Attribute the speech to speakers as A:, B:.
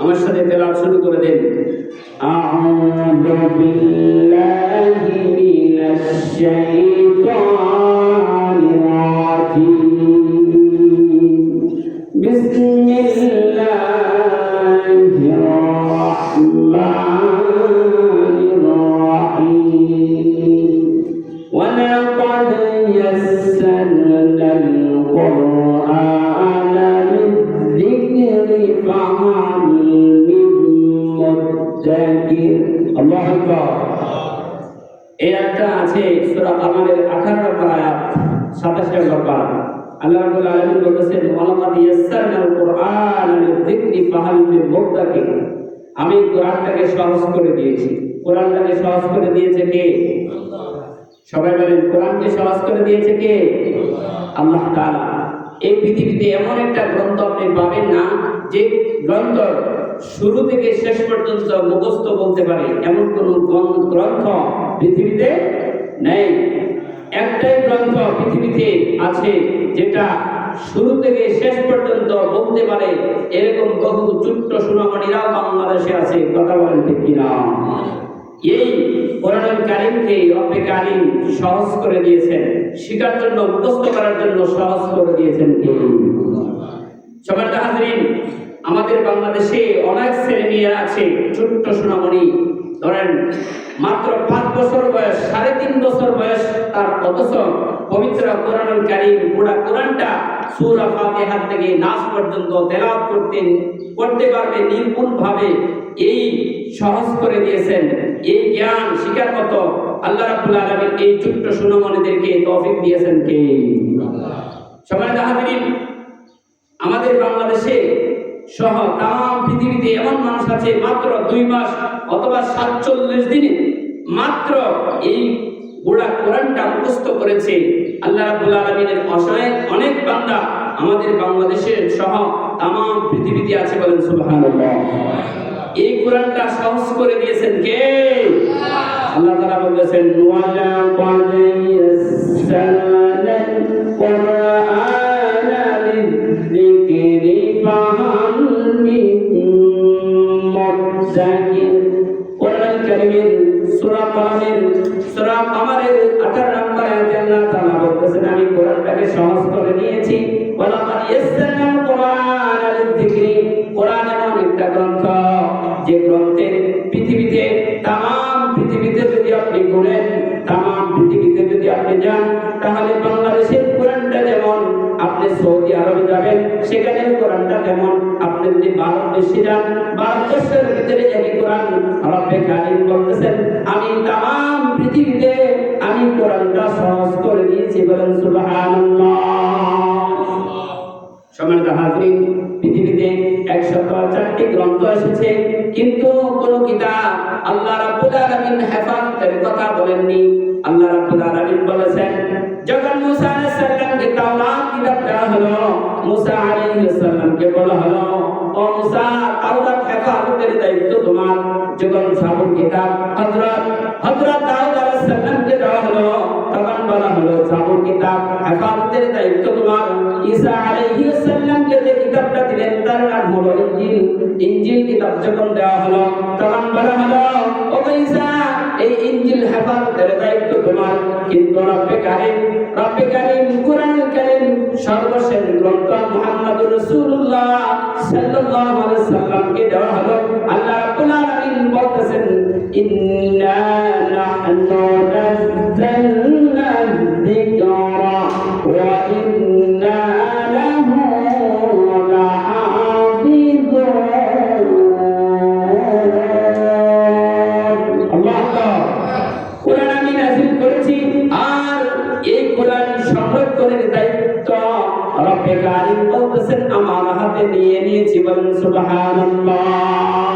A: আমার সাথে তেলাওয়াত শুরু করে দেন। আউযু বিল্লাহি মিনাশ শাইতানির রাজীম। বিসমিল্লাহির রাহমানির রাহিম। ওয়া লাকাদ ইয়াসসারনাল কুরআনা লিয-যিকরি ফাহাল মিন মুদ্দাকির। আল্লাহু আকবার। এই আয়াতটা আছে সূরা কামারের 18 নম্বর আয়াত, 27 নম্বর পারা। আল্লাহ রাব্বুল আলামিন বলেছেন, ওয়া লাকাদ ইয়াসসারনাল কুরআনা লিয-যিকরি ফাহাল মিন মুদ্দাকির। আমি কোরআনটাকে সহজ করে দিয়েছি। কোরআনটাকে সহজ করে দিয়েছে কে? সবাই বলেন, কোরআনকে সহজ করে দিয়েছে কে? আল্লাহ তাআলা। এই পৃথিবীতে এমন একটা গ্রন্থ আপনি পাবেন না যে গ্রন্থ শুরু থেকে শেষ পর্যন্ত মুখস্থ বলতে পারে, এমন কোন গ্রন্থ পৃথিবীতে নেই। একটাই গ্রন্থ পৃথিবীতে আছে যেটা শুরু থেকে শেষ পর্যন্ত বলতে পারে, এরকম বহু ছোট্ট সোনামণিরাও বাংলাদেশে আছে। কথা বলেন ঠিক কিনা? এই কোরআনুল কারীমকে রব্বে কারীম সহজ করে দিয়েছেন, শিখার জন্য, মুখস্থ করার জন্য সহজ করে দিয়েছেন কে? সম্মানিত হাজরিন, আমাদের বাংলাদেশে অনেক ছেলেমেয়েরা আছে, ছোট্ট সোনামণি, ধরেন মাত্র 5 বছর বয়স, 3.5 বছর বয়স তার, অথচ পবিত্র কোরআনুল কারীম পুরা কোরআনটা সূরা ফাতিহা থেকে নাস পর্যন্ত তেলাওয়াত করতে পারবে নির্ভুল ভাবে। এই সহজ করে দিয়েছেন। এই জ্ঞান শিখার মতো আল্লাহ রাব্বুল আলামিন এই ছোট্ট সোনামণিদেরকে তৌফিক দিয়েছেন কে? সম্মানিত হাজরিন, আমাদের বাংলাদেশে সহ তাম পৃথিবীতে এমন মানুষ আছে মাত্র 2 মাস অথবা 47 দিনে মাত্র এই গোড়া কোরআনটা মুখস্থ করেছে। আল্লাহ রাব্বুল আলামিনের অনেক বান্দা আমাদের বাংলাদেশের সহ তাম পৃথিবীতে আছে। বলেন সুবহানাল্লাহ। এই কোরআনটা সহজ করে দিয়েছেন কে? আল্লাহ তাআলা বলেছেন, ওয়া লাকাদ ইয়াসসারনাল কুরআনা লিয-যিকরি ফাহাল মিন মুদ্দাকির। কোরআনুল কারীমের সূরা কামারের 18 নম্বর আয়াতে আল্লাহ তাআলা বলেছেন, আমি কোরআনটাকে সহজ করে নিয়েছি। ওয়া লাকাদ ইয়াসসারনাল কুরআনা লিয-যিকরি। কোরআন এমন একটা গ্রন্থ যে গ্রন্থের পৃথিবীতে তাম পৃথিবীতে যদি আপনি ঘুরেন, তাম পৃথিবীতে যদি আপনি যান, তাহলে বাংলাদেশের কোরআনটা যেমন, আপনি সৌদি আরবে যাবেন সেখানে কোরআনটা তেমন, আপনি যদি ভারতবর্ষে যান, ভারতবর্ষের ভিতরে একই কোরআন। রব্বে কারীম বলতেছেন, আমি তাম পৃথিবীতে আমি কোরআনটা সহজ করে দিয়েছি। বলেন সুবহানাল্লাহ। সম্মানিত হাজরিন, পৃথিবীতে 104টি গ্রন্থ এসেছে, কিন্তু কোন কিতাব আল্লাহ রাব্বুল আলামিন হেফাজতের কথা বলেননি। আল্লাহ রাব্বুল আলামিন বলেছেন, যখন মুসা আলাইহিস সালামকে তাওরাত কিতাব দেওয়া হলো, মুসা আলাইহিস সালামকে বলা হলো, ও মুসা, তাওরাত হেফাজতের দায়িত্ব তোমার। যখন জাবুর কিতাব হযরত দাউদ আলাইহিস সালামকে দেওয়া হলো, তখন বলা হলো, জাবুর কিতাব হেফাজতের দায়িত্ব তোমার। ঈসা আলাইহিস সালামকে যে কিতাবটা দিলেন তার নাম হলো ইনজিল। ইনজিল কিতাব যখন দেওয়া হলো, তখন বলা হলো, ও ঈসা, এই ইনজিল হেফাজতের দায়িত্ব তোমার। কিন্তু রব্বে কারীম কোরআনুল কারীম সর্বশেষ গ্রন্থ মুহাম্মদুর রাসূলুল্লাহ সাল্লাল্লাহু আলাইহি সাল্লামকে দেওয়া হলো। আল্লাহ রাব্বুল আলামিন বলতেছেন, ইন্না নাহনু নাযালনা যিকরা ওয়া ইন্না লাহু লাহাফিজুন। আল্লাহ কোরআন আমি নাযিল করেছি, আর এই কোরআন সংরক্ষণের দায়িত্ব রব্বে কারীম বলতেছেন আমার হাতে নিয়ে নিয়েছি। বলেন সুবহানাল্লাহ।